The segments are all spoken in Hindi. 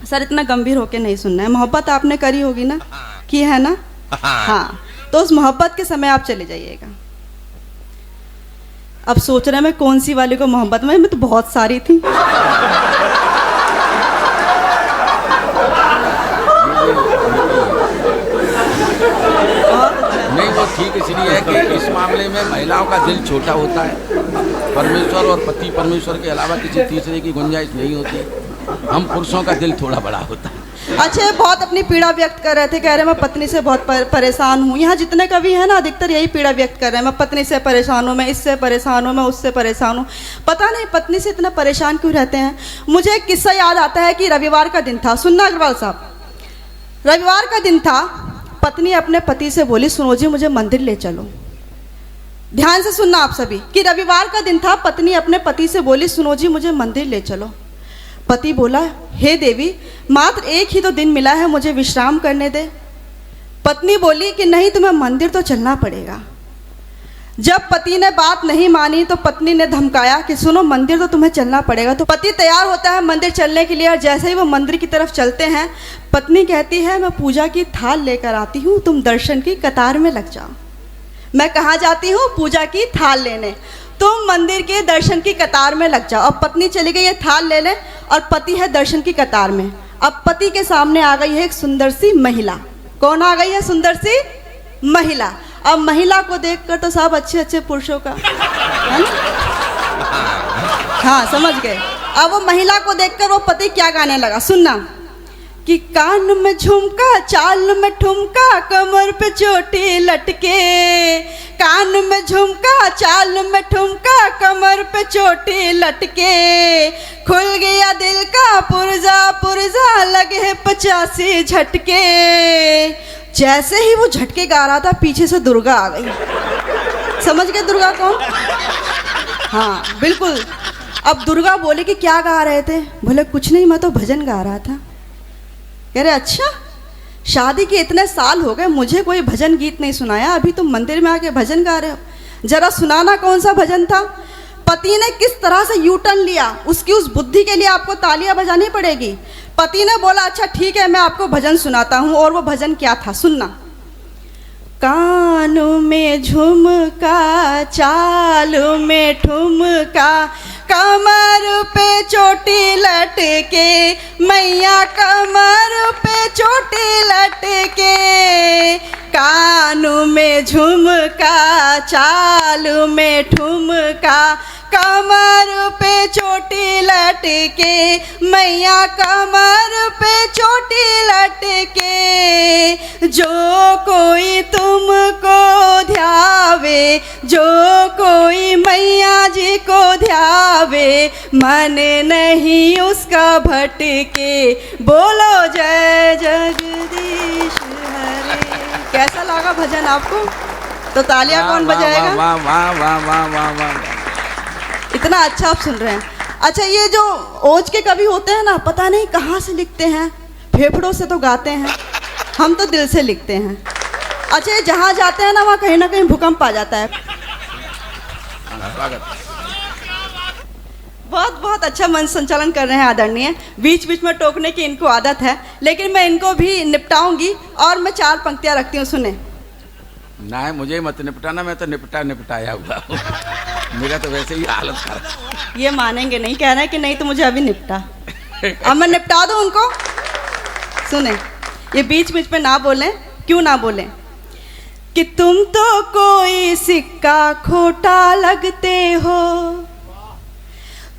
सर इतना गंभीर होके नहीं सुनना है। मोहब्बत आपने करी होगी ना, की है ना? हाँ, तो उस मोहब्बत के समय आप चले जाइएगा। अब सोच रहे हैं मैं कौन सी वाली को मोहब्बत में तो बहुत सारी थी। नहीं, वो ठीक इसलिए है कि इस मामले में महिलाओं का दिल छोटा होता है। परमेश्वर और पति परमेश्वर के अलावा किसी तीसरे की गुंजाइश नहीं होती। हम पुरुषों का दिल थोड़ा बड़ा होता है। अच्छा, बहुत अपनी पीड़ा व्यक्त कर रहे थे, कह रहे मैं पत्नी से बहुत परेशान हूँ। यहाँ जितने कवि हैं ना, अधिकतर यही पीड़ा व्यक्त कर रहे हैं, मैं पत्नी से परेशान हूँ, मैं इससे परेशान हूँ, मैं उससे परेशान हूँ। पता नहीं पत्नी से इतना परेशान क्यों रहते हैं। मुझे एक किस्सा याद आता है कि रविवार का दिन था। सुनना अग्रवाल साहब, रविवार का दिन था। पत्नी अपने पति से बोली, सुनो जी मुझे मंदिर ले चलो। ध्यान से सुनना आप सभी कि रविवार का दिन था। पत्नी अपने पति से बोली, सुनो जी मुझे मंदिर ले चलो। पति बोला, हे देवी, मात्र एक ही तो दिन मिला है, मुझे विश्राम करने दे। पत्नी बोली कि नहीं, तुम्हें मंदिर तो चलना पड़ेगा। जब पति ने बात नहीं मानी तो पत्नी ने धमकाया कि सुनो मंदिर तो तुम्हें चलना पड़ेगा। तो पति तैयार होता है मंदिर चलने के लिए, और जैसे ही वो मंदिर की तरफ चलते हैं, पत्नी कहती है, मैं पूजा की थाल लेकर आती हूँ, तुम दर्शन की कतार में लग जाओ। मैं कहाँ जाती हूँ? पूजा की थाल लेने, तुम मंदिर के दर्शन की कतार में लग जाओ। अब पत्नी चली गई है थाल लेने और पति है दर्शन की कतार में। अब पति के सामने आ गई है एक सुंदर सी महिला। कौन आ गई है? सुंदर सी महिला। अब महिला को देखकर तो सब अच्छे अच्छे पुरुषों का है ना? हाँ, समझ गए। अब वो महिला को देखकर वो पति क्या गाने लगा, सुनना कि कान में झुमका, चाल में ठुमका, कमर पे चोटी लटके। कान में झुमका, चाल में ठुमका, कमर पे चोटी लटके। खुल गया दिल का पुर्जा पुर्जा, लगे 85 झटके। जैसे ही वो झटके गा रहा था, पीछे से दुर्गा आ गई। समझ गए दुर्गा कौन? हाँ बिल्कुल। अब दुर्गा बोली कि क्या गा रहे थे? बोले कुछ नहीं, मैं तो भजन गा रहा था। कह रहे अच्छा, शादी के इतने साल हो गए, मुझे कोई भजन गीत नहीं सुनाया, अभी तुम मंदिर में आके भजन गा रहे हो। जरा सुनाना कौन सा भजन था। पति ने किस तरह से यू टर्न लिया, उसकी उस बुद्धि के लिए आपको तालियां बजानी पड़ेगी। पति ने बोला अच्छा ठीक है, मैं आपको भजन सुनाता हूँ। और वो भजन क्या था, सुनना। कानों में झुमका, चाल में ठुमका, कमर पे चोटी लटके, मैया कमर पे चोटी लटके। कानों में झुमका, चाल में ठुमका, कमर पे चोटी लटके, मैया कमर पे चोटी लटके। जो कोई तुमको ध्यावे, जो कोई मैया जी को ध्यावे, मन नहीं उसका भटके। बोलो जय जगदीश हरे। कैसा लगा भजन आपको? तो तालियां कौन बजाएगा? वाह वाह वाह वाह वाह वाह। इतना अच्छा आप सुन रहे हैं। अच्छा, ये जो ओज के कवि होते हैं ना, पता नहीं कहाँ से लिखते हैं। फेफड़ों से तो गाते हैं, हम तो दिल से लिखते हैं। अच्छा, ये जहाँ जाते हैं ना, वहाँ कहीं ना कहीं भूकंप आ जाता है। बहुत बहुत अच्छा मंच संचालन कर रहे हैं आदरणीय। बीच बीच में टोकने की इनको आदत है, लेकिन मैं इनको भी निपटाऊंगी। और मैं 4 पंक्तियाँ रखती हूँ, सुने। ना मुझे मत निपटाना, मैं तो निपटाया हुआ हूँ। मेरा तो वैसे ही हालत खराब। ये मानेंगे नहीं, कह रहे हैं कि नहीं तो मुझे अभी निपटा। अब मैं निपटा दूं उनको। सुने, ये बीच बीच में ना बोलें। क्यों ना बोलें? कि तुम तो कोई सिक्का खोटा लगते हो,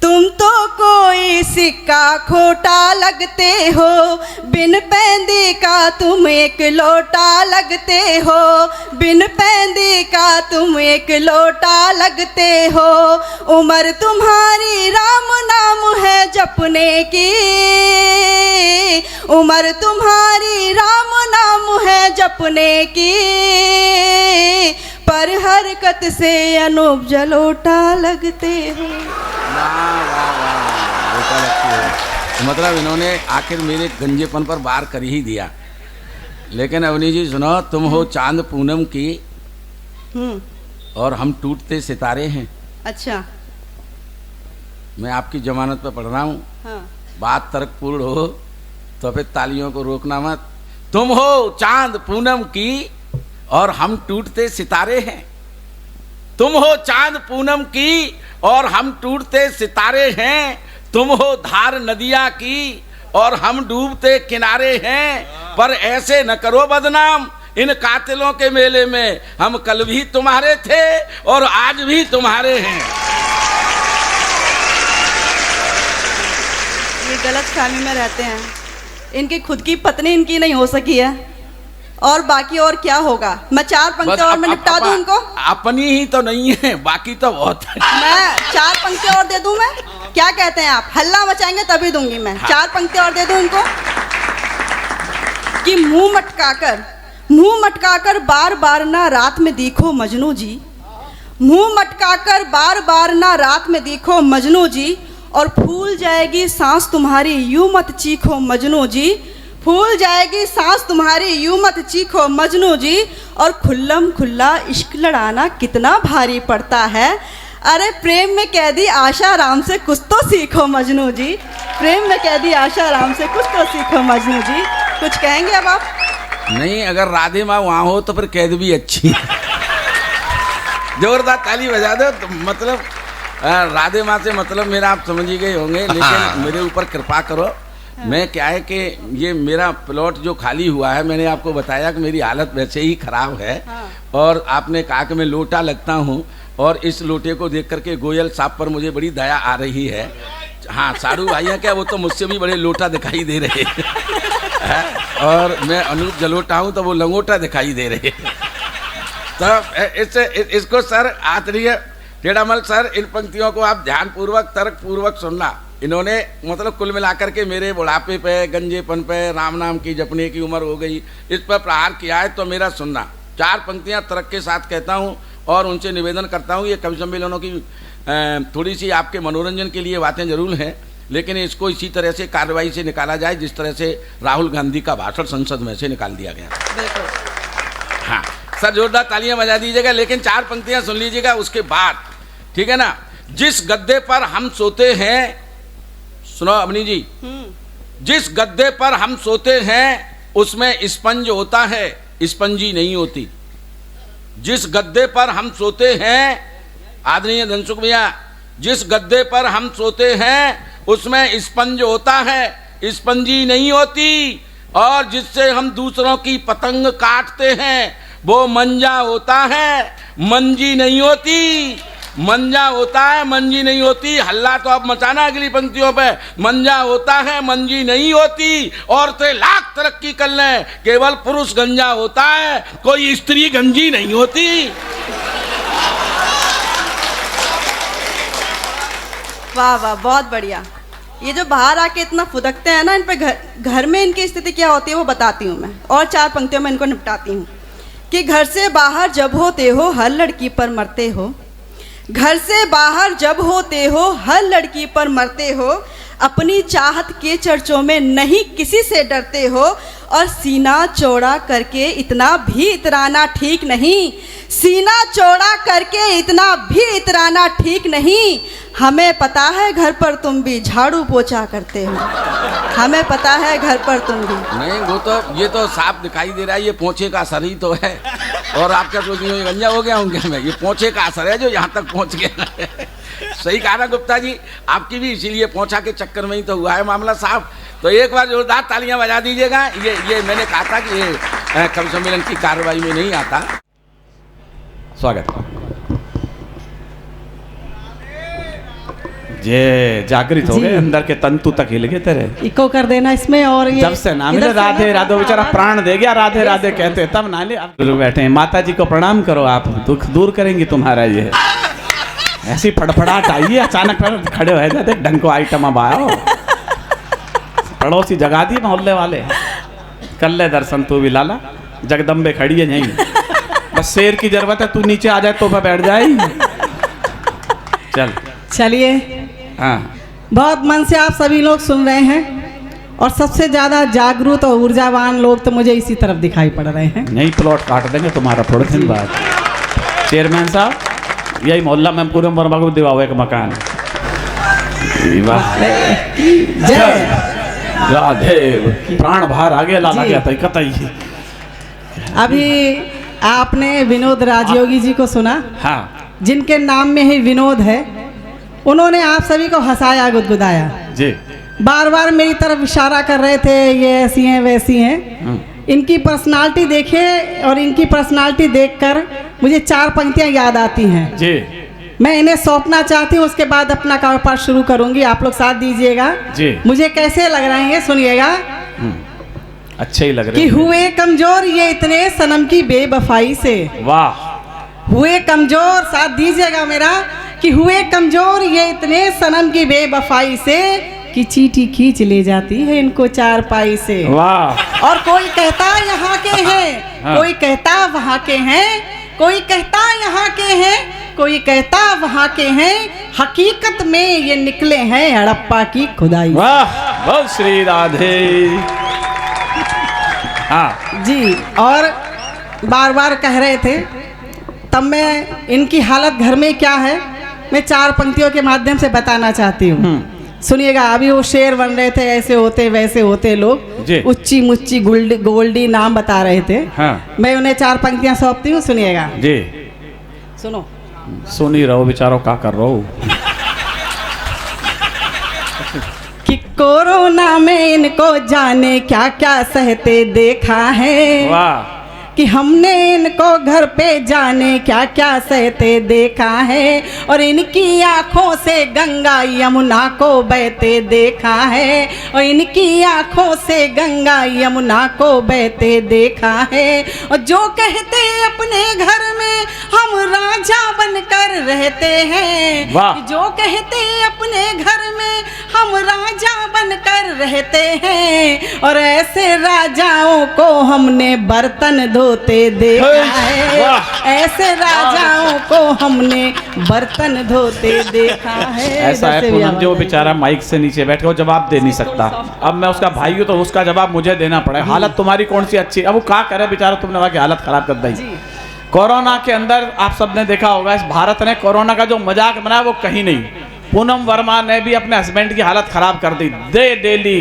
तुम तो कोई सिक्का खोटा लगते हो, बिन पैंदी का तुम एक लोटा लगते हो, बिन पैंदी का तुम एक लोटा लगते हो। उम्र तुम्हारी राम नाम है जपने की, उम्र तुम्हारी राम नाम है जपने की, पर हरकत से अनूप जलोटा लगते हो। मतलब इन्होंने आखिर मेरे गंजेपन पर वार कर ही दिया। लेकिन अवनी जी सुनो, तुम हो चांद पूनम की और हम टूटते सितारे हैं। अच्छा, मैं आपकी जमानत पर पढ़ रहा हूँ। हाँ। बात तर्कपूर्ण हो तो फिर तालियों को रोकना मत। तुम हो चांद पूनम की और हम टूटते सितारे हैं। तुम हो चांद पूनम की और हम टूटते सितारे हैं। तुम हो धार नदिया की और हम डूबते किनारे हैं। पर ऐसे न करो बदनाम इन कातिलों के मेले में। हम कल भी तुम्हारे थे और आज भी तुम्हारे हैं। ये गलत फहमी में रहते हैं। इनकी खुद की पत्नी इनकी नहीं हो सकी है, और बाकी और क्या होगा। मैं 4 पंक्तियां और मैं निपटा दूं उनको। अपनी ही तो नहीं है, बाकी तो बहुत है। मैं 4 पंक्तियां और दे दूं मैं। क्या कहते हैं आप? हल्ला मचाएंगे तभी दूंगी मैं। 4 पंक्तियां और दे दूं उनको कि मुंह मटकाकर बार बार ना रात में देखो मजनू जी। मुंह मटकाकर बार बार ना रात में देखो मजनू जी। और फूल जाएगी सांस तुम्हारी यूं मत चीखो मजनू जी। फूल जाएगी सांस तुम्हारी यूं मत चीखो मजनू जी। और खुल्लम खुल्ला इश्क लड़ाना कितना भारी पड़ता है। अरे प्रेम में कैदी आशा राम से कुछ तो सीखो मजनू जी। प्रेम में कैदी आशा राम से कुछ तो सीखो मजनू जी। कुछ कहेंगे अब आप? नहीं, अगर राधे माँ वहाँ हो तो फिर कैद भी अच्छी है। जोरदार ताली बजा दो। तो मतलब राधे माँ से मतलब मेरा आप समझ ही गए होंगे, लेकिन मेरे ऊपर कृपा करो। मैं क्या है कि ये मेरा प्लॉट जो खाली हुआ है, मैंने आपको बताया कि मेरी हालत वैसे ही खराब है। और आपने कहा कि मैं लोटा लगता हूँ, और इस लोटे को देख करके गोयल साहब पर मुझे बड़ी दया आ रही है। हाँ, साड़ू भाइया क्या, वो तो मुझसे भी बड़े लोटा दिखाई दे रहे हैं। और मैं अनूप जलोटा हूँ तो वो लंगोटा दिखाई दे रहे हैं। तो इसको सर आत्रीय टेढ़ामल सर, इन पंक्तियों को आप ध्यानपूर्वक तर्क पूर्वक सुनना। इन्होंने मतलब कुल मिलाकर के मेरे बुढ़ापे पे, गंजेपन पे, राम नाम की जपने की उम्र हो गई, इस पर प्रहार किया है। तो मेरा सुनना। 4 पंक्तियां तर्क के साथ कहता हूं और उनसे निवेदन करता हूं। ये कवि सम्मेलनों की थोड़ी सी आपके मनोरंजन के लिए बातें जरूर हैं, लेकिन इसको इसी तरह से कार्रवाई से निकाला जाए जिस तरह से राहुल गांधी का भाषण संसद में से निकाल दिया गया। हाँ सर, जोरदार तालियां बजा दीजिएगा। लेकिन 4 पंक्तियां सुन लीजिएगा उसके बाद, ठीक है ना। जिस गद्दे पर हम सोते हैं, सुनो अवनी जी, जिस गद्दे पर हम सोते हैं उसमें स्पंज होता है, स्पंजी नहीं होती। जिस गद्दे पर हम सोते हैं, आदरणीय धनसुख भैया, जिस गद्दे पर हम सोते हैं उसमें स्पंज होता है, स्पंजी नहीं होती। और जिससे हम दूसरों की पतंग काटते हैं वो मंजा होता है, मंजी नहीं होती। मंजा होता है, मंजी नहीं होती। हल्ला तो आप मचाना अगली पंक्तियों पे। मंजा होता है, मंजी नहीं होती। औरतें लाख तरक्की कर लें, केवल पुरुष गंजा होता है, कोई स्त्री गंजी नहीं होती। वाह वाह, बहुत बढ़िया। ये जो बाहर आके इतना फुदकते हैं ना, इन पे घर में इनकी स्थिति क्या होती है वो बताती हूँ मैं, और 4 पंक्तियों में इनको निपटाती हूँ। कि घर से बाहर जब होते हो हर लड़की पर मरते हो। घर से बाहर जब होते हो हर लड़की पर मरते हो। अपनी चाहत के चर्चों में नहीं किसी से डरते हो। और सीना चौड़ा करके इतना भी इतराना ठीक नहीं। सीना चौड़ा करके इतना भी इतराना ठीक नहीं। हमें पता है घर पर तुम भी झाड़ू पोछा करते हो। हमें पता है घर पर तुम भी। नहीं, वो तो ये तो साफ दिखाई दे रहा है, ये पोछे का असर ही तो है। और आप क्या सोचेंगे ये गंजा हो गया हूँ क्या मैं? ये पोछे का असर है जो यहाँ तक पहुँच गया है। सही कहा ना गुप्ता जी, आपकी भी इसीलिए पोछा के चक्कर में ही तो हुआ है मामला साहब। तो एक बार जोरदार तालियां बजा दीजिएगा। ये मैंने कहा था कि ये कवि सम्मेलन की कार्रवाई में नहीं आता। स्वागत। ये जागृत हो गए, अंदर के तंतु तक हिल गए तेरे। इको कर देना इसमें। और ये जब से नाम मिले राधे राधे, बेचारा प्राण दे गया राधे राधे कहते, तब नाले आप बैठे हैं। माता जी को प्रणाम करो, आप दुख दूर करेंगी तुम्हारा। ये ऐसी फड़फड़ाहट आई है अचानक, खड़े हो जाते ढंग को आइटम अब आओ। पड़ोसी जगा दिए मोहल्ले वाले, कर ले दर्शन तू भी लाला। जगदम्बे खड़ी है यहीं, बस शेर की जरूरत है, तू नीचे आ जाए तो मैं बैठ जाए। चल चलिए। हाँ, बहुत मन से आप सभी लोग सुन रहे हैं, और सबसे ज़्यादा जागरूक और ऊर्जावान लोग तो मुझे इसी तरफ दिखाई पड़ रहे हैं। यही प्लॉट काट देंगे तुम्हारा थोड़े दिन बाद। चेयरमैन साहब, यही मोहल्ला में पूरे मरबा को दिवाओ एक मकान। जय राधे प्राण बाहर आ गया लाला जी। गया था कतई। अभी आपने विनोद राजयोगी जी को सुना, हाँ जिनके नाम में ही विनोद है। उन्होंने आप सभी को हंसाया, गुदगुदाया, जी। बार बार मेरी तरफ इशारा कर रहे थे, ये ऐसी हैं वैसी हैं। इनकी पर्सनालिटी देखिए और इनकी पर्सनालिटी देखकर मुझे 4 पंक्तियां याद आती हैं जी। मैं इन्हें सौंपना चाहती हूँ, उसके बाद अपना कारोबार शुरू करूंगी। आप लोग साथ दीजिएगा जी। मुझे कैसे लग रहे हैं, सुनिएगा। अच्छे ही लग रहे कि हैं। हुए कमजोर ये इतने सनम की बेवफाई से। वाह। हुए कमजोर, साथ दीजिएगा मेरा, कि हुए कमजोर ये इतने सनम की बेवफाई से कि चींटी खींच ले जाती है इनको 4 पाई से। वाह। और कोई कहता यहाँ के हैं, हाँ। कोई कहता वहाँ के हैं, कोई कहता यहाँ के हैं, कोई कहता वहाँ के हैं, हकीकत में ये निकले हैं हड़प्पा की खुदाई। वाह, बहुत श्री राधे। हाँ जी। और बार बार कह रहे थे, तब मैं इनकी हालत घर में क्या है मैं 4 पंक्तियों के माध्यम से बताना चाहती हूँ। सुनिएगा। अभी वो शेर बन रहे थे, ऐसे होते वैसे होते लोग, जी। उच्ची मुच्ची गोल्डी नाम बता रहे थे। हाँ। मैं उन्हें 4 पंक्तियां सौंपती हूँ, सुनिएगा। जी। सुनो। सुनी रहो बेचारो, का कर रहो। कि कोरोना में इनको जाने क्या क्या सहते देखा है। वाह। कि हमने इनको घर पे जाने क्या क्या सहते देखा है, और इनकी आंखों से गंगा यमुना को बहते देखा है, और इनकी आंखों से गंगा यमुना को बहते देखा है। और जो कहते अपने घर में हम राजा बनकर रहते हैं, वाह। जो कहते अपने घर में हम राजा बनकर रहते हैं, और ऐसे राजाओं को हमने बर्तन धोते देखा है। वाह। ऐसे राजाओं को हमने बर्तन धोते देखा है। ऐसा है पूनम, जो बेचारा माइक से नीचे बैठ के वो जवाब दे नहीं सकता। अब मैं उसका भाई हूँ तो उसका जवाब मुझे देना पड़े। हालत तुम्हारी कौन सी अच्छी, अब वो क्या करे बेचारा, तुमने वहाँ की हालत खराब कर दी। कोरोना के अंदर आप सबने देखा होगा, इस भारत ने कोरोना का जो मजाक बनाया वो कहीं नहीं। पूनम वर्मा ने भी अपने हस्बैंड की हालत खराब कर दी। डेली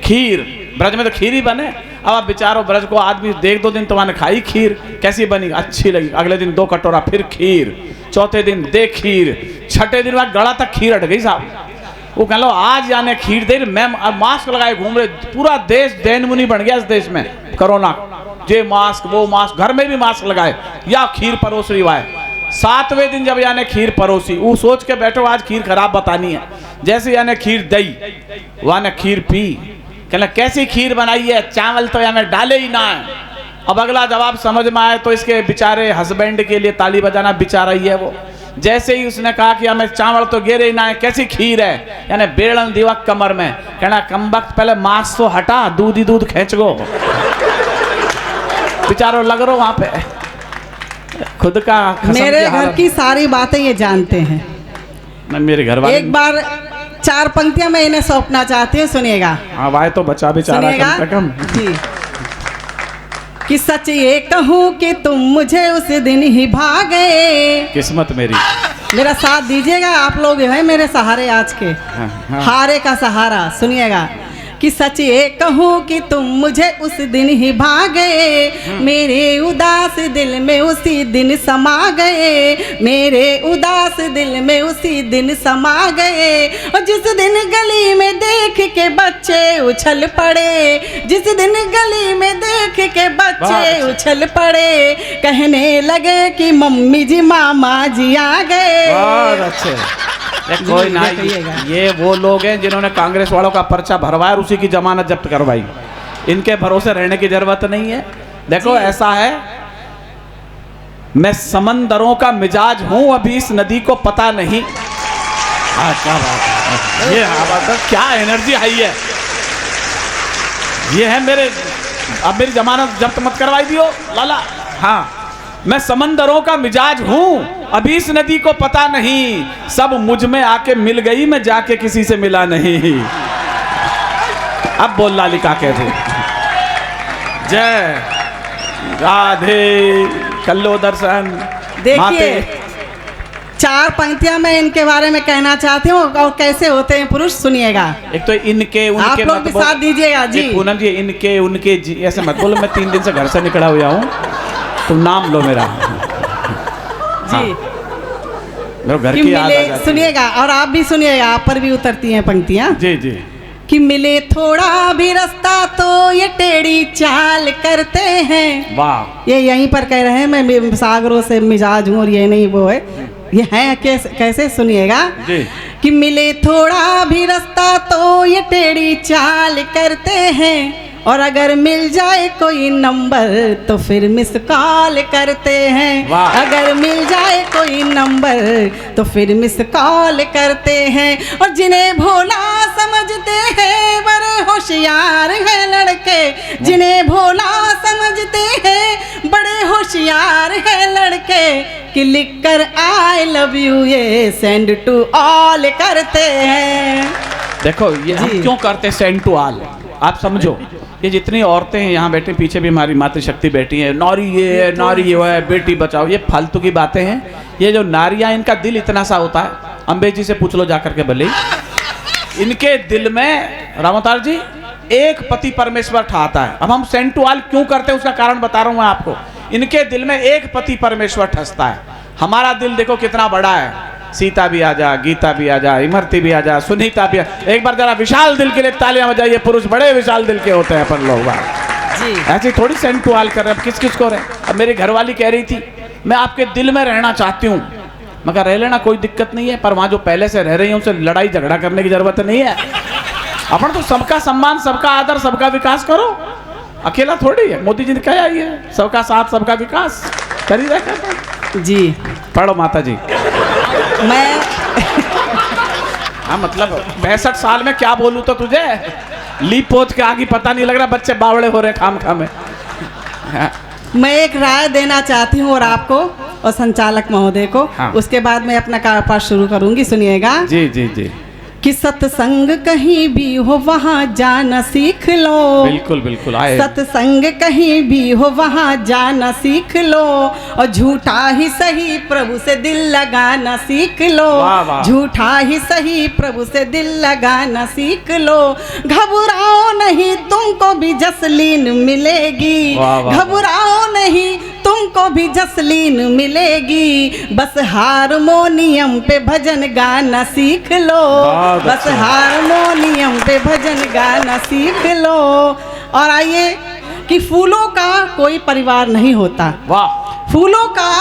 खीर, ब्रज में तो खीर ही बने। अब आप बेचारो ब्रज को आदमी देख 2 दिन तुम्हारे खाई खीर, कैसी बनी, अच्छी लगी। अगले दिन 2 कटोरा फिर खीर, चौथे दिन दे खीर, छठे दिन बाद गला तक खीर हट गई साहब। वो कह लो आज जाने खीर दे, मैं मास्क लगाए घूम रहे, पूरा देश जैन मुनि बन गया इस देश में। कोरोना ये मास्क वो मास्क, घर में भी मास्क लगाए या खीर परोस रही हुआ है। 7वें दिन जब यानी खीर परोसी, वो सोच के बैठो आज खीर खराब बतानी है। जैसे यानी खीर दई, वह खीर पी, कहना कैसी खीर बनाई है, चावल तो यानी डाले ही ना है। अब अगला जवाब समझ में आए तो इसके बेचारे हस्बैंड के लिए ताली बजाना बेचारा ही है वो। जैसे ही उसने कहा कि हमें चावल तो गिरे ही ना है, कैसी खीर है, यानी बेड़न दीवा कमर में, कहना कम वक्त पहले मांस तो हटा, दूध ही दूध खींच गो। बेचारो लग रहा वहां पे खुद का। मेरे घर की सारी बातें ये जानते हैं। मेरे घर वाले एक बार 4 पंक्तियां मैं इन्हें सौंपना चाहती हूँ, सुनिएगा। हाँ वाय तो बचा बेचारा सुनिएगा कम से कम। जी। कि सच ये कहूँ कि तुम मुझे उस दिन ही भागे। किस्मत मेरी। मेरा साथ दीजिएगा, आप लोग हैं मेरे सहारे आज के। हाँ। हारे का सहारा। सुनिएगा। कि सच ये कहूँ कि तुम मुझे उस दिन ही भागे, मेरे उदास दिल में उसी दिन समा गए, मेरे उदास दिल में उसी दिन समा गए। और जिस दिन गली में देख के बच्चे उछल पड़े, जिस दिन गली में देख के बच्चे उछल पड़े, कहने लगे कि मम्मी जी मामा जी आ गए। बहुत अच्छे। कोई ना, ये वो लोग हैं जिन्होंने कांग्रेस वालों का पर्चा भरवाया और उसी की जमानत जब्त करवाई। इनके भरोसे रहने की जरूरत नहीं है। देखो ऐसा है, मैं समंदरों का मिजाज हूं, अभी इस नदी को पता नहीं। क्या बात है, ये क्या एनर्जी आई है। ये है मेरे, अब मेरी जमानत जब्त मत करवाई दियो लाला। हाँ, मैं समंदरों का मिजाज हूं, अभी इस नदी को पता नहीं, सब मुझ में आके मिल गई, मैं जाके किसी से मिला नहीं। अब बोल लालिका कहते जय राधे, कल्लो दर्शन। देखिए 4 पंक्तियां मैं इनके बारे में कहना चाहती हूँ और कैसे होते हैं पुरुष, सुनिएगा। एक तो इनके उनके आप लोग मत भी बोल- साथ दीजिएगा जी। एक पूनम जी इनके उनके जी ऐसे मत बोलो, मैं 3 दिन से घर से निकला हुआ हूँ, तुम नाम लो मेरा। जी मेरे घर कि की याद आ मिले, जाती है। सुनिएगा और आप भी सुनिएगा, आप पर भी उतरती हैं पंक्तियां। जी जी कि मिले थोड़ा भी रास्ता तो ये टेढ़ी चाल करते हैं। वाह, ये यहीं पर कह रहे हैं, मैं सागरों से मिजाज हूँ और ये नहीं वो है, ये है कैसे सुनिएगा। जी कि मिले थोड़ा भी रास्ता तो ये टेढ़ी चाल करते हैं, और अगर मिल जाए कोई नंबर तो फिर मिस कॉल करते हैं। वाह। अगर मिल जाए कोई नंबर तो फिर मिस कॉल करते हैं। और जिन्हें भोला समझते हैं बड़े होशियार हैं लड़के, जिन्हें भोला समझते हैं बड़े होशियार हैं लड़के, कि लिखकर आई लव यू ये सेंड टू ऑल करते हैं। देखो ये हम जी। क्यों करते सेंड टू ऑल, आप समझो। ये जितनी औरतें हैं यहाँ बैठी, पीछे भी हमारी मातृशक्ति बैठी है, नारी ये है, नारी ये है, बेटी बचाओ, ये फालतू की बातें हैं। ये जो नारियाँ, इनका दिल इतना सा होता है, अम्बे जी से पूछ लो जाकर के भले ही। इनके दिल में रामोतार जी एक पति परमेश्वर ठहरता है। अब हम सेंड टू ऑल क्यों करते हैं उसका कारण बता रहा हूँ मैं आपको। इनके दिल में एक पति परमेश्वर ठसता है। हमारा दिल देखो कितना बड़ा है, सीता भी आ जा, गीता भी आ जा, इमरती भी आ जा, सुनीता भी आ। एक बार जरा विशाल दिल के लिए तालियां बजाइए, पुरुष बड़े विशाल दिल के होते हैं अपन लोग। जी ऐसे थोड़ी सेंड टू ऑल कर रहे हैं, किस किस को रहे। अब मेरी घरवाली कह रही थी मैं आपके दिल में रहना चाहती हूँ, मगर रह लेना कोई दिक्कत नहीं है, पर वहाँ जो पहले से रह रही है उनसे लड़ाई झगड़ा करने की जरूरत नहीं है। अपन तो सबका सम्मान, सबका आदर, सबका विकास करो, अकेला थोड़ी है। मोदी जी ने कहा ही है सबका साथ सबका विकास कर ही रहे। जी पढ़ो माता जी। मैं हाँ मतलब 65 साल में क्या बोलूँ तो तुझे, लीप पोत के आगे पता नहीं लग रहा, बच्चे बावड़े हो रहे खाम खाम में। मैं एक राय देना चाहती हूँ और आपको और संचालक महोदय को। हाँ। उसके बाद मैं अपना कार्यभार शुरू करूंगी, सुनिएगा। जी जी जी कि सत्संग कहीं भी हो वहाँ जाना सीख लो। बिल्कुल बिल्कुल आए। सत्संग कहीं भी हो वहाँ जाना सीख लो, और झूठा ही सही प्रभु से दिल लगाना सीख लो। वाह, वाह। झूठा ही सही प्रभु से दिल लगाना सीख लो। घबराओ नहीं तुमको भी जसलीन मिलेगी। वाह, वाह। घबराओ नहीं तुमको भी जसलीन मिलेगी। बस हारमोनियम पे भजन गाना सीख लो। बहुत बस अच्छा। हारमोनियम पे भजन गाना सीख लो। और आइए कि फूलों का कोई परिवार नहीं होता, वाह फूलों का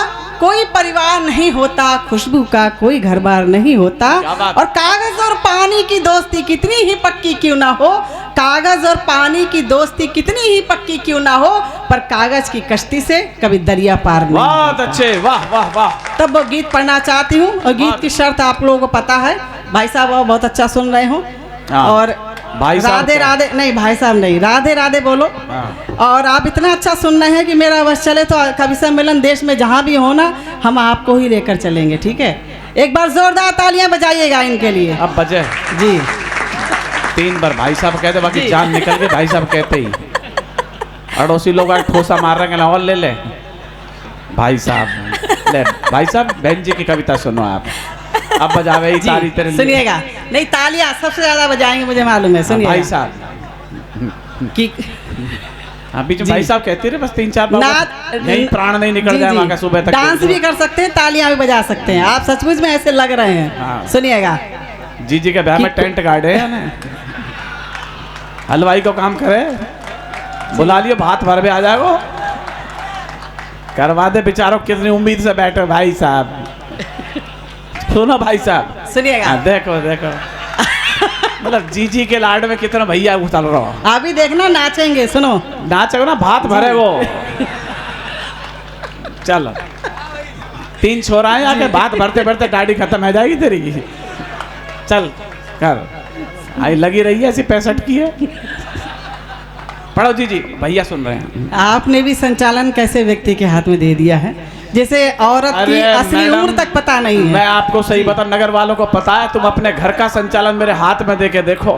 कोई परिवार नहीं होता, खुशबू का कोई घर बार नहीं होता। क्या बात। और कागज और पानी की दोस्ती कितनी ही पक्की क्यों ना हो, कागज और पानी की दोस्ती कितनी ही पक्की क्यों ना हो, पर कागज की कश्ती से कभी दरिया पार नहीं। बहुत अच्छे, वाह वाह वाह। तब वो गीत पढ़ना चाहती हूँ, और गीत की शर्त आप लोगों को पता है। भाई साहब आप बहुत अच्छा सुन रहे हो, हाँ। और भाई साहब राधे क्या? राधे नहीं, भाई साहब नहीं, राधे राधे बोलो। हाँ। और आप इतना अच्छा सुन रहे हैं कि मेरा बस चले तो कवि सम्मेलन देश में जहाँ भी हो ना, हम आपको ही लेकर चलेंगे, ठीक है। एक बार जोरदार तालियां बजाइएगा इनके लिए। अब बजे जी 3 बार भाई साहब कहते, बाकी जी। जान निकल गई भाई साहब कहते ही। अड़ोसी लोग आज ठोसा मार रहे हैं, और ले ले भाई साहब, ले भाई साहब। बहन जी की कविता सुनो आप, अब बजावे ही जी, तारी तेरे लिए। सुनिएगा। नहीं, तालियां सबसे ज्यादा बजाएंगे, मुझे मालूम है। हाँ, सुनिएगा भाई साहब कि हाँ बीच में जी। भाई साहब कहते रहे, बस 3-4 बार नाच यही प्राण नहीं निकल जी, जाए जी। वहाँ का सुबह तक। डांस भी कर सकते हैं, तालियां भी बजा सकते हैं। आप सचमुच में ऐसे लग रहे हैं। हाँ। सुनिएगा। जी के ब्याह में कि- टेंट गाड़े है ना, हलवाई को काम करे, बुला लियो, भात भर में आ जाए वो, करवा दे बेचारों, कितनी उम्मीद से बैठे भाई साहब। सुनो भाई साहब, सुनिएगा। हाँ, देखो देखो मतलब जीजी के लाड में कितना भैया उछल रहा हो। अभी देखना नाचेंगे, सुनो। नाचो ना, भात भरे वो। चलो 3 छोरा है आके, भात भरते भरते गाड़ी खत्म हो जाएगी तेरी। चल कर, आई लगी रही है ऐसी 65 की है। पढ़ो जी भैया सुन रहे हैं। आपने भी संचालन कैसे व्यक्ति के हाथ में दे दिया है, जैसे औरत की अरे असली मैडम, उम्र तक पता नहीं है। मैं आपको सही बता, नगर वालों को पता है, तुम अपने घर का संचालन मेरे हाथ में दे के देखो,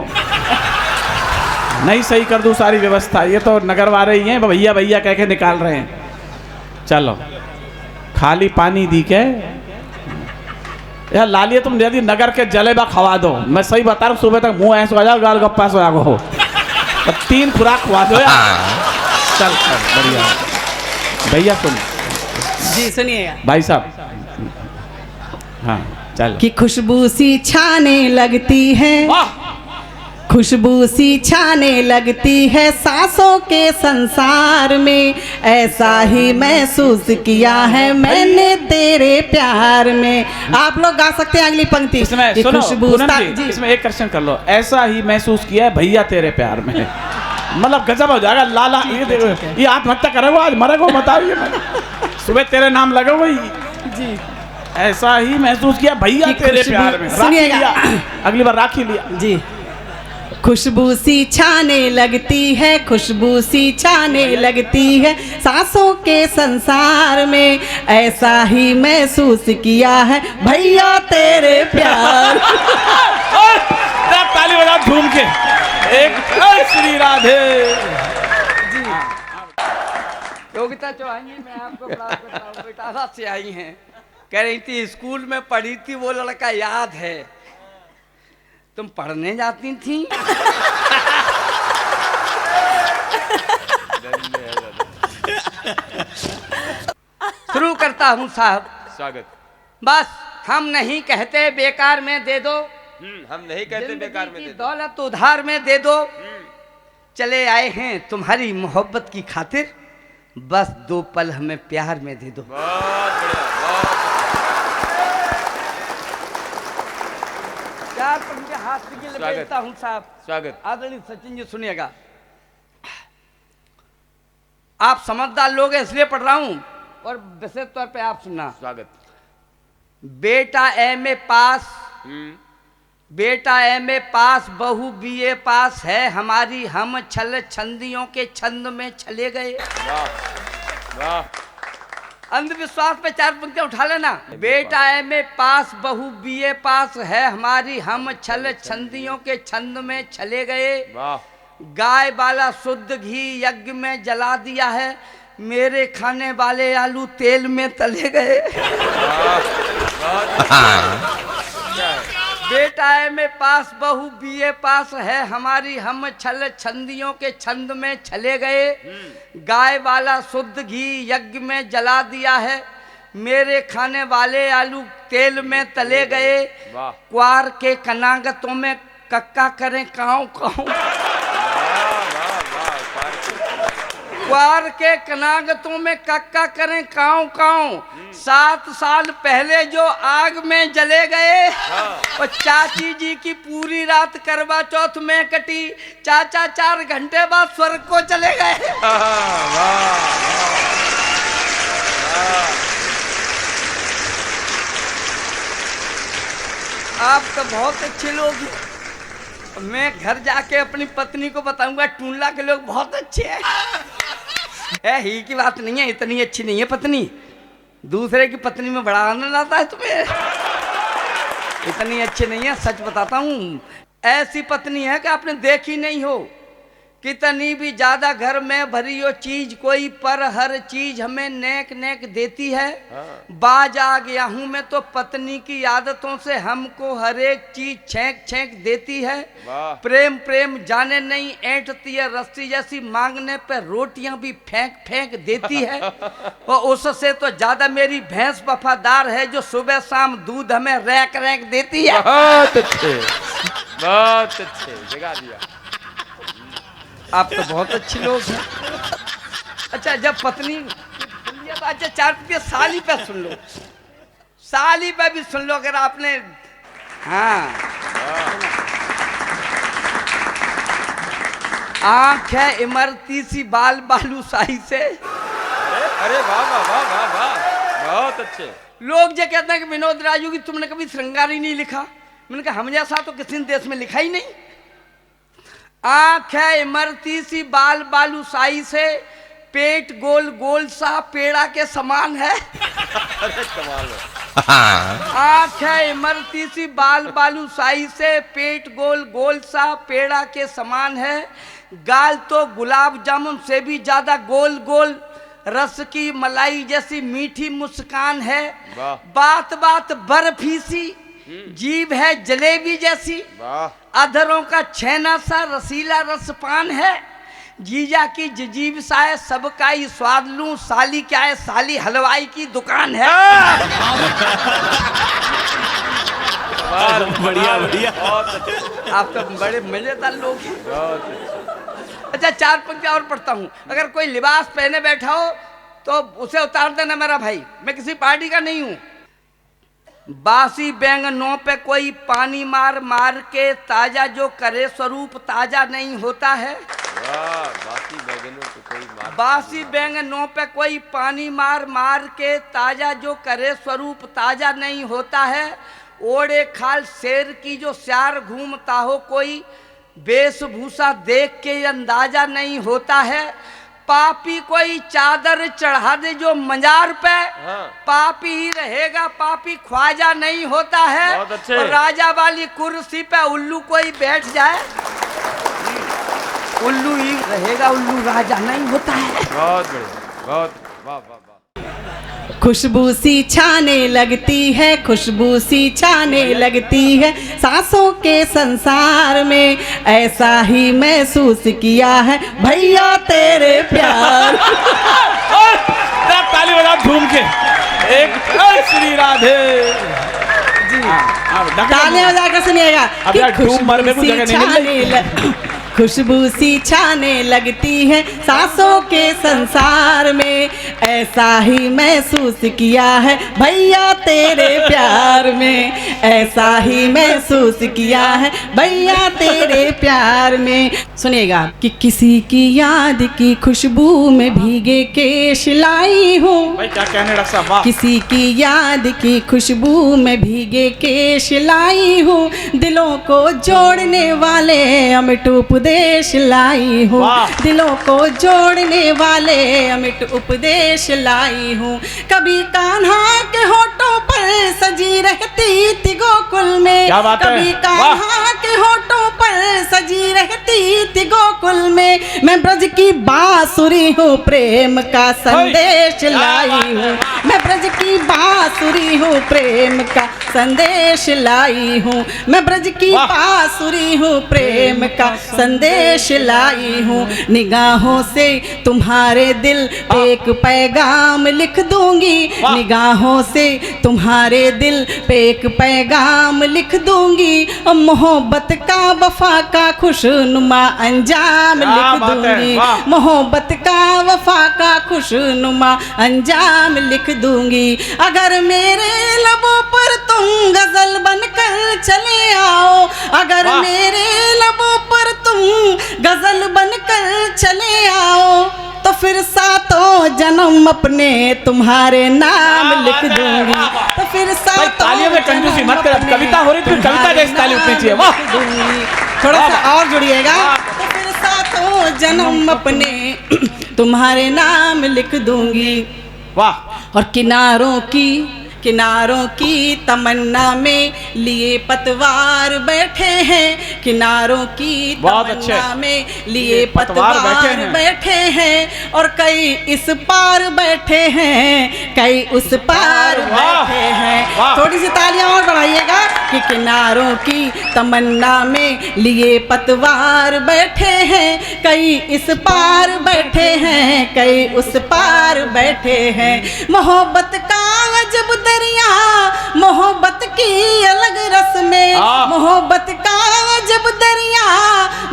नहीं सही कर दूं सारी व्यवस्था। ये तो नगर वाले ही हैं, भैया भैया कह के निकाल रहे हैं। चलो खाली पानी दी के यार लालिए तुम यदि नगर के जलेबा खवा दो, मैं सही बता रहा हूँ, सुबह तक मुंह ऐसा हो जाओ, गाल गप्पा से आगो हो, तो 3 खुराक खवा दो यार। चल बढ़िया भैया सुन। जी सुनिएगा। भाई साहब हाँ चल। कि खुशबू सी छाने लगती है, वाह खुशबू सी छाने लगती है सांसों के संसार में, ऐसा ही महसूस किया है मैंने तेरे प्यार में। आप लोग गा सकते हैं अगली पंक्ति। इसमें कि सुनो खुशबू पूनम जी, इसमें एक क्वेश्चन कर लो, ऐसा ही महसूस किया है भैया तेरे प्यार में, मतलब गजब हो जाएगा। लाला ये देखो, ये आत्महत्या करेगो आज मरेगो, बताइए सुबह तेरे नाम लगेगो जी। ऐसा ही महसूस किया भैया तेरे प्यार में। सुनिएगा अगली बार राखी लिया जी। खुशबू सी छाने लगती है, खुशबू सी छाने लगती है सांसों के संसार में, ऐसा ही महसूस किया है भैया तेरे प्यार। ताली बजा झूम के एक श्री राधे। योगिता चौहानी, मैं आपको बेटा से आई हैं, कह रही थी स्कूल में पढ़ी थी, वो लड़का याद है, तुम पढ़ने जाती थी? शुरू करता हूँ साहब। स्वागत। बस हम नहीं कहते बेकार में दे दो, हम नहीं कहते बेकार में जिंदगी दे की दो। दौलत उधार में दे दो, चले आए हैं तुम्हारी मोहब्बत की खातिर, बस 2 पल हमें प्यार में दे दो। बहुत बढ़िया, बहुत चार पंखे हाथ के लिए स्वागत। भेजता हूँ साहब। स्वागत। आदरणीय सचिन जी सुनिएगा, आप समझदार लोग हैं इसलिए पढ़ रहा हूँ, और विशेष तौर पे आप सुनना। स्वागत। बेटा एमए पास, बेटा एमए पास, बहू बीए पास है हमारी, हम छल छंदियों के छंद में चले गए। वाह वाह। अंधविश्वास पे 4 पंक्तियां उठा लेना। बेटा एमए पास, बहू बीए पास है हमारी, हम छल छंदियों के छंद में चले गए। वाह। गाय वाला शुद्ध घी यज्ञ में जला दिया है, मेरे खाने वाले आलू तेल में तले गए। बेटा एमए पास, बहू बीए पास है हमारी, हम छल छंदियों के छंद में चले गए। गाय वाला शुद्ध घी यज्ञ में जला दिया है, मेरे खाने वाले आलू तेल में तले गए। वाह। क्वार के कनागतों में कक्का करें काऊ काऊ, क्वार के कनागतों में कक्का करें काऊ काऊ, 7 साल पहले जो आग में जले गए, और चाची जी की पूरी रात करवा चौथ में कटी, चाचा 4 घंटे बाद स्वर्ग को चले गए। आप तो बहुत अच्छे लोग हैं, मैं घर जाके अपनी पत्नी को बताऊंगा टूंडला के लोग बहुत अच्छे हैं। ही की बात नहीं है, इतनी अच्छी नहीं है पत्नी, दूसरे की पत्नी में बड़ा आनंद आता है तुम्हें। इतनी अच्छी नहीं है, सच बताता हूँ। ऐसी पत्नी है कि आपने देखी नहीं हो, कितनी भी ज्यादा घर में भरी हो चीज कोई, पर हर चीज हमें नेक नेक देती है। बाज आ गया हूं मैं तो पत्नी की आदतों से, हमको हर एक चीज छेंक छेंक देती है। प्रेम प्रेम जाने नहीं ऐंठती है रस्सी जैसी, मांगने पर रोटियां भी फेंक फेंक देती है। और उससे तो ज्यादा मेरी भैंस वफादार है, जो सुबह शाम दूध हमें रैक रैक देती है। बहुत अच्छे, बहुत अच्छे, जगा दिया। आप तो बहुत अच्छे लोग हैं। अच्छा जब पत्नी, अच्छा 4 रुपये साली पे सुन लो, साली पे भी सुन लो अगर आपने। हाँ, आंख है इमरती सी बाल बालूशाही से। अरे वाह वाह वाह वाह वाह, बहुत अच्छे। लोग जो कहते हैं कि विनोद राजू की तुमने कभी श्रृंगार ही नहीं लिखा, मैंने कहा हम जैसा तो किसी ने देश में लिखा ही नहीं। आंख है इमरती सी बाल बालूशाही से, पेट गोल गोल सा पेड़ा के समान है। अरे कमाल है। आंख है इमरती सी बाल बालूशाही से, पेट गोल गोल सा पेड़ा के समान है। गाल तो गुलाब जामुन से भी ज्यादा गोल गोल, रस की मलाई जैसी मीठी मुस्कान है। बात बात बर्फी सी जीभ है जलेबी जैसी, वाह अधरों का छेना सा रसीला रसपान है, जीजा की जीभ सा है सबका ही स्वाद लूं, साली क्या है साली हलवाई की दुकान है। बढ़िया बढ़िया। आप तो बड़े मजेदार लोग हैं। अच्छा, 4 पंक्तियां और पढ़ता हूँ। अगर कोई लिबास पहने बैठा हो तो उसे उतार देना मेरा भाई, मैं किसी पार्टी का नहीं हूँ। बासी बैंगनों पे कोई पानी मार मार के ताजा जो करे स्वरूप ताजा नहीं होता है। वाह, बासी बैगनों पे कोई मार, बासी बैंगनों पे कोई पानी मार मार के ताजा जो करे स्वरूप ताजा नहीं होता है। ओढ़े खाल शेर की जो स्यार घूमता हो कोई वेशभूषा देख के अंदाजा नहीं होता है। पापी कोई चादर चढ़ा दे जो मजार पे, हाँ। पापी ही रहेगा, पापी ख्वाजा नहीं होता है। बहुत अच्छे। और राजा वाली कुर्सी पे उल्लू कोई बैठ जाए, उल्लू ही रहेगा, उल्लू राजा नहीं होता है। बहुत बढ़िया, बहुत वाह वाह वाह। खुशबू सी छाने लगती है, खुशबू सी छाने लगती है सांसों के संसार में, ऐसा ही महसूस किया है भैया तेरे प्यार। ताली बजा धूम के एक श्री राधे जी। तालियां बजाकर सुनिएगा अब यार धूम मर में कुछ जगह नहीं मिल खुशबू सी छाने लगती है सांसों के संसार में, ऐसा ही महसूस किया है भैया तेरे प्यार में, ऐसा ही महसूस किया है भैया तेरे प्यार में। सुनिएगा कि किसी की याद की खुशबू में भीगे केश लाई हूँ, भाई क्या कहने डॉक्टर साहब, वाह। किसी की याद की खुशबू में भीगे केश लाई हूँ, दिलों को जोड़ने वाले अमिट उपदेश लाई हूँ, दिलों को जोड़ने वाले अमिट उपदेश लाई हूँ। कभी कान्हा के होठों पर सजी रहती थी गोकुल में, कभी कान्हा के होठों पर सजी रहती थी गोकुल में, मैं ब्रज की बांसुरी हूँ प्रेम का संदेश लाई हूँ, मैं ब्रज की बांसुरी हूँ प्रेम का संदेश लाई हूँ, मैं ब्रज की बांसुरी हूँ प्रेम का संदेश लाई हूँ। निगाहों से तुम्हारे दिल पे एक पैगाम लिख दूंगी, निगाहों से तुम्हारे दिल पे एक पैगाम लिख दूंगी, और मोहब्बत का वफा का खुशनुमा अंजाम लिख दूंगी, मोहब्बत का वफा का खुशनुमा अंजाम लिख दूंगी। अगर मेरे लबों पर तुम गजल बनकर चले आओ, अगर मेरे लबों पर तुम गजल बनकर चले आओ, तो फिर सातों जन्म अपने तुम्हारे नाम लिख दूंगी, तो फिर तालियों में कंजूसी मत कर, कविता हो रही थी, कविता जैसी ताली उठनी चाहिए, वाह। थोड़ा सा और जुड़िएगा। तो फिर सातों जन्म अपने तुम्हारे नाम लिख दूंगी, वाह। और किनारों की तमन्ना में लिए पतवार बैठे हैं, किनारों की तमन्ना में लिए पतवार बैठे हैं, और कई इस पार बैठे हैं, कई उस पार बैठे हैं। थोड़ी सी तालियां और बढ़ाइएगा कि किनारों की तमन्ना में लिए पतवार बैठे हैं, कई इस पार बैठे हैं, कई उस पार बैठे हैं। मोहब्बत का अजब दरिया, मोहब्बत की अलग रस्में, मोहब्बत का अजब दरिया,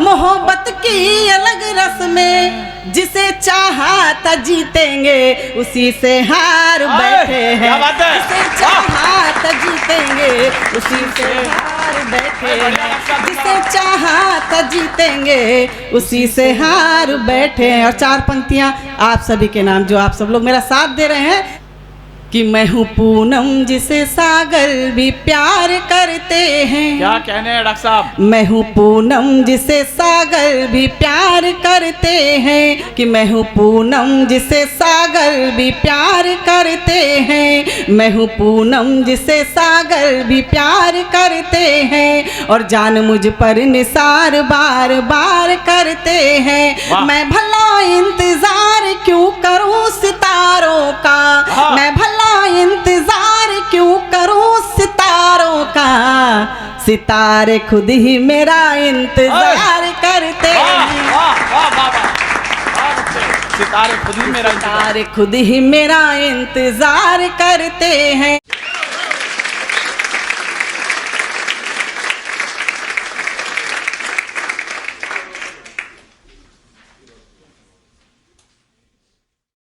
मोहब्बत की अलग रस्में, जिसे चाहा था जीतेंगे उसी से हार बैठे हैं, जिसे चाहा था जीतेंगे उसी से हार बैठे हैं, जिसे चाहा था जीतेंगे उसी से हार बैठे हैं। और 4 पंक्तियां आप सभी के नाम जो आप सब लोग मेरा साथ दे रहे हैं कि मैं हूँ पूनम जिसे सागर भी प्यार करते हैं। क्या कहने हैं डॉक्टर साहब? मैं हूँ पूनम जिसे सागर भी प्यार करते हैं, कि मैं हूँ पूनम जिसे सागर भी प्यार करते हैं, मैं हूँ पूनम जिसे सागर भी प्यार करते हैं, और जान मुझ पर निसार बार बार करते हैं। मैं भला इंतजार क्यों करूँ सितारों का, मैं भला इंतजार क्यों करूं सितारों का, सितारे खुद ही मेरा इंतजार करते हैं। सितारे खुद ही मेरा सितारे खुद ही मेरा इंतजार करते हैं।